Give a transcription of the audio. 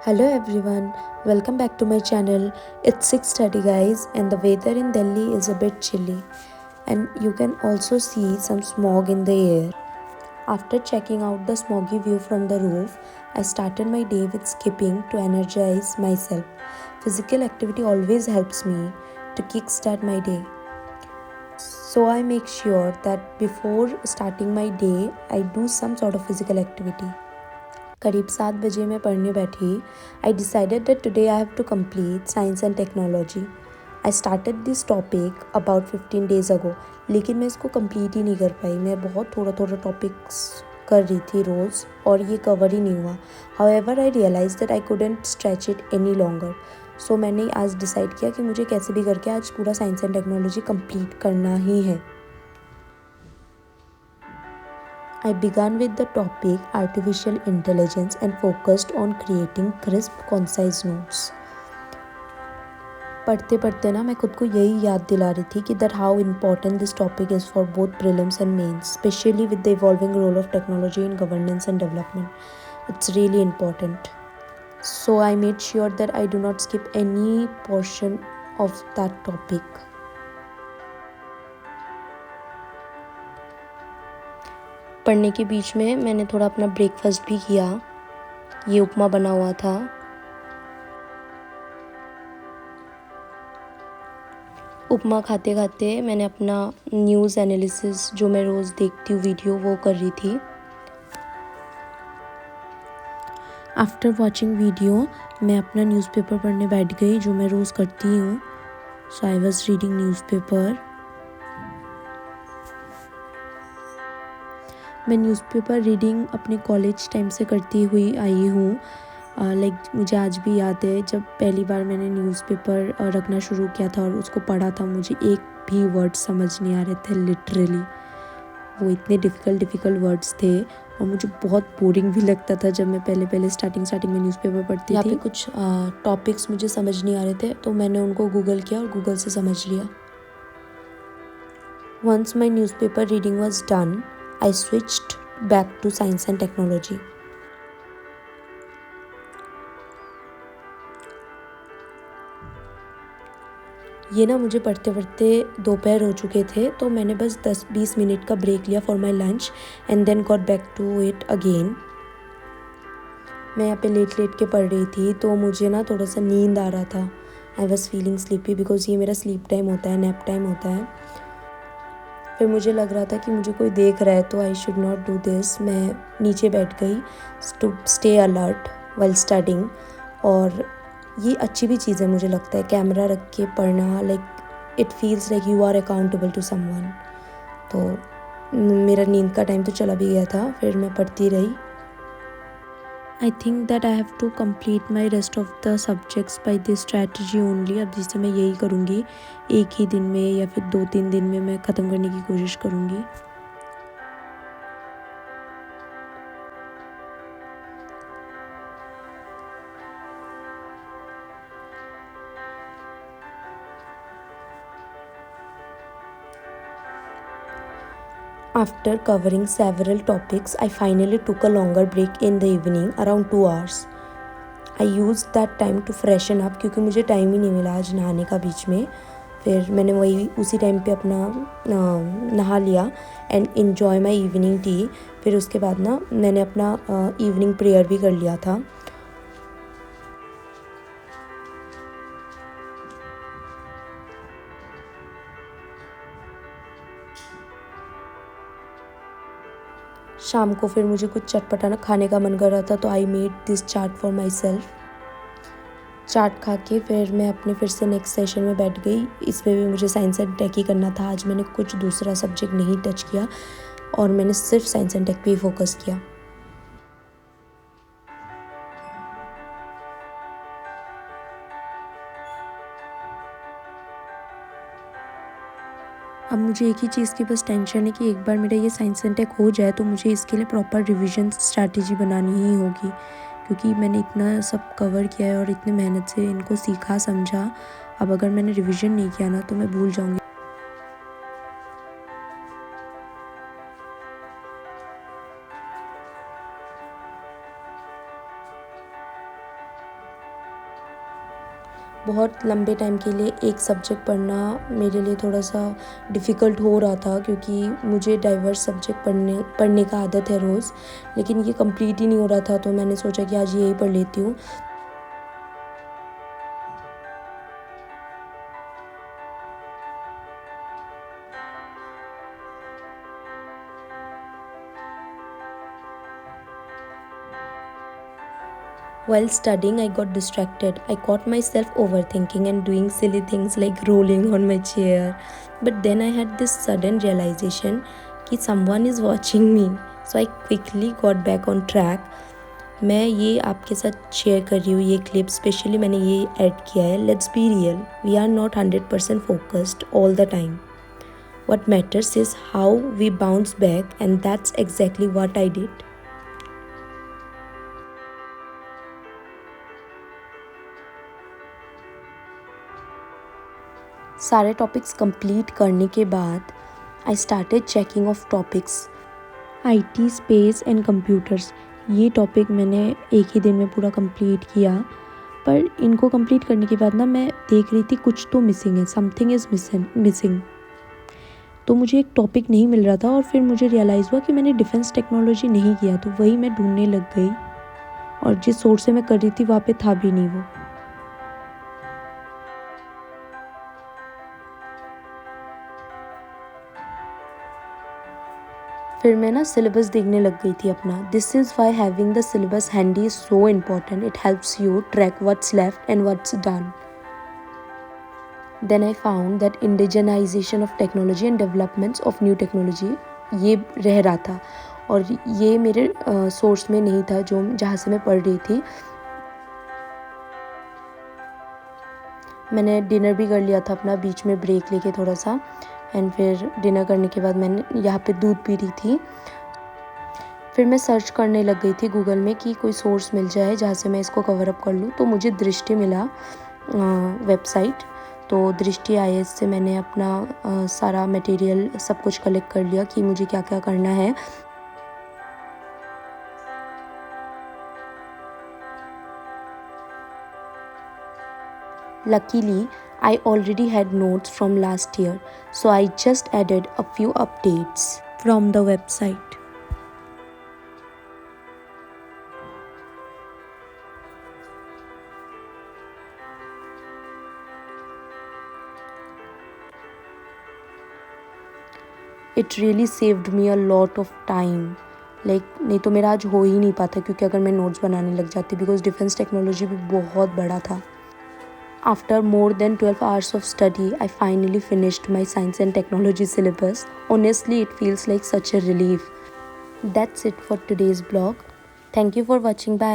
Hello everyone, welcome back to my channel. It's 6:30 guys and the weather in Delhi is a bit chilly and you can also see some smog in the air. After checking out the smoggy view from the roof, I started my day with skipping to energize myself. Physical activity always helps me to kickstart my day. So I make sure that before starting my day, I do some sort of physical activity. करीब 7 बजे मैं पढ़ने बैठी. I decided that today I have to complete science and technology. I started this topic about 15 days ago, लेकिन मैं इसको complete ही नहीं कर पाई. मैं बहुत थोड़ा थोड़ा topics कर रही थी रोज़ और ये cover ही नहीं हुआ. However, I realized that I couldn't stretch it any longer. So मैंने आज decide किया कि मुझे कैसे भी करके आज पूरा science and technology complete करना ही है. I began with the topic artificial intelligence and focused on creating crisp, concise notes. पढ़ते पढ़ते ना मैं खुद को यही याद दिला रही थी कि that how important this topic is for both prelims and mains, especially with the evolving role of technology in governance and development. It's really important. So I made sure that I do not skip any portion of that topic. पढ़ने के बीच में मैंने थोड़ा अपना breakfast भी किया. ये उपमा बना हुआ था. उपमा खाते खाते मैंने अपना न्यूज़ एनालिसिस जो मैं रोज़ देखती हूँ वीडियो वो कर रही थी. आफ्टर वॉचिंग वीडियो मैं अपना न्यूज़पेपर पढ़ने बैठ गई जो मैं रोज़ करती हूँ. सो आई वॉज रीडिंग न्यूज़पेपर. मैं न्यूज़पेपर रीडिंग अपने कॉलेज टाइम से करती हुई आई हूँ. मुझे आज भी याद है जब पहली बार मैंने न्यूज़पेपर रखना शुरू किया था और उसको पढ़ा था, मुझे एक भी वर्ड समझ नहीं आ रहे थे. लिटरली वो इतने डिफ़िकल्ट वर्ड्स थे और मुझे बहुत बोरिंग भी लगता था जब मैं पहले स्टार्टिंग में न्यूज़पेपर पढ़ती थी. यहाँ पे कुछ टॉपिक्स मुझे समझ नहीं आ रहे थे तो मैंने उनको गूगल किया और गूगल से समझ लिया. Once my newspaper reading was done, I switched back to science and technology. ये ना मुझे पढ़ते पढ़ते दोपहर हो चुके थे तो मैंने बस 10-20 मिनट का ब्रेक लिया for my lunch and then got back to it again. मैं यहाँ पे लेट के पढ़ रही थी तो मुझे ना थोड़ा सा नींद आ रहा था. I was feeling sleepy because ये मेरा स्लीप टाइम होता है, नैप टाइम होता है. फिर मुझे लग रहा था कि मुझे कोई देख रहा है तो I should not do this. मैं नीचे बैठ गई to stay alert while studying. और ये अच्छी भी चीज़ है मुझे लगता है कैमरा रख के पढ़ना. Like it feels like you are accountable to someone. तो मेरा नींद का टाइम तो चला भी गया था, फिर मैं पढ़ती रही. I think that I have to complete my rest of the subjects by this strategy only. अब जिससे मैं यही करूँगी, एक ही दिन में या फिर 2-3 दिन में मैं ख़त्म करने की कोशिश करूँगी. After covering several topics, I finally took a longer break in the evening, around 2 hours. I used that time to freshen up क्योंकि मुझे टाइम ही नहीं मिला आज नहाने का बीच में. फिर मैंने वही उसी टाइम पे अपना नहा लिया and enjoy my evening tea. फिर उसके बाद ना मैंने अपना इवनिंग प्रेयर भी कर लिया था. शाम को फिर मुझे कुछ चटपटा खाने का मन कर रहा था तो I made this chaat for myself. Chaat खा के फिर मैं अपने फिर से नेक्स्ट सेशन में बैठ गई. इसमें भी मुझे साइंस एंड टेक ही करना था. आज मैंने कुछ दूसरा सब्जेक्ट नहीं टच किया और मैंने सिर्फ साइंस एंड टेक पे ही फोकस किया. अब मुझे एक ही चीज़ की बस टेंशन है कि एक बार मेरा ये साइंस एंड टेक हो जाए तो मुझे इसके लिए प्रॉपर रिवीजन स्ट्रैटेजी बनानी ही होगी क्योंकि मैंने इतना सब कवर किया है और इतनी मेहनत से इनको सीखा समझा. अब अगर मैंने रिवीजन नहीं किया ना तो मैं भूल जाऊँगी. बहुत लंबे टाइम के लिए एक सब्जेक्ट पढ़ना मेरे लिए थोड़ा सा डिफ़िकल्ट हो रहा था, क्योंकि मुझे डाइवर्स सब्जेक्ट पढ़ने का आदत है रोज़, लेकिन ये कंप्लीट ही नहीं हो रहा था। तो मैंने सोचा कि आज यही पढ़ लेती हूँ। While studying, I got distracted. I caught myself overthinking and doing silly things like rolling on my chair. But then I had this sudden realization कि someone is watching me. So I quickly got back on track. मैं ये आपके साथ share कर रही हूँ ये clip, specially मैंने ये ऐड किया है। Let's be real, we are not 100% focused all the time. What matters is how we bounce back, and that's exactly what I did. सारे टॉपिक्स कंप्लीट करने के बाद I started checking of topics. IT, space and computers, ये topic मैंने एक ही दिन में पूरा कंप्लीट किया. पर इनको कंप्लीट करने के बाद ना मैं देख रही थी कुछ तो मिसिंग है, समथिंग इज़ मिसिंग. तो मुझे एक टॉपिक नहीं मिल रहा था और फिर मुझे रियलाइज़ हुआ कि मैंने डिफेंस टेक्नोलॉजी नहीं किया. तो वही मैं ढूंढने लग गई और जिस सोर्स से मैं कर रही थी वहाँ पे था भी नहीं वो. फिर मैं ना सिलेबस देखने लग गई थी अपना. This is why having the syllabus handy is so important. It helps you track what's left and what's done. Then I found that indigenization of technology and developments of new technology ये रह रहा था और ये मेरे source में नहीं था जो जहाँ से मैं पढ़ रही थी. मैंने डिनर भी कर लिया था अपना, बीच में ब्रेक लेके थोड़ा सा. एंड फिर डिनर करने के बाद मैंने यहाँ पे दूध पी रही थी. फिर मैं सर्च करने लग गई थी गूगल में कि कोई सोर्स मिल जाए जहाँ से मैं इसको कवर अप कर लूँ. तो मुझे दृष्टि मिला वेबसाइट. तो दृष्टि IAS से मैंने अपना सारा मटेरियल सब कुछ कलेक्ट कर लिया कि मुझे क्या क्या करना है. Luckily, I already had notes from last year, so I just added a few updates from the website. It really saved me a lot of time. नहीं तो मेरा आज हो ही नहीं पाता, क्योंकि अगर मैं नोट्स बनाने लग जाती, बिकॉज डिफेंस टेक्नोलॉजी भी बहुत बड़ा था. After more than 12 hours of study, I finally finished my science and technology syllabus. Honestly, it feels like such a relief. That's it for today's blog. Thank you for watching. Bye.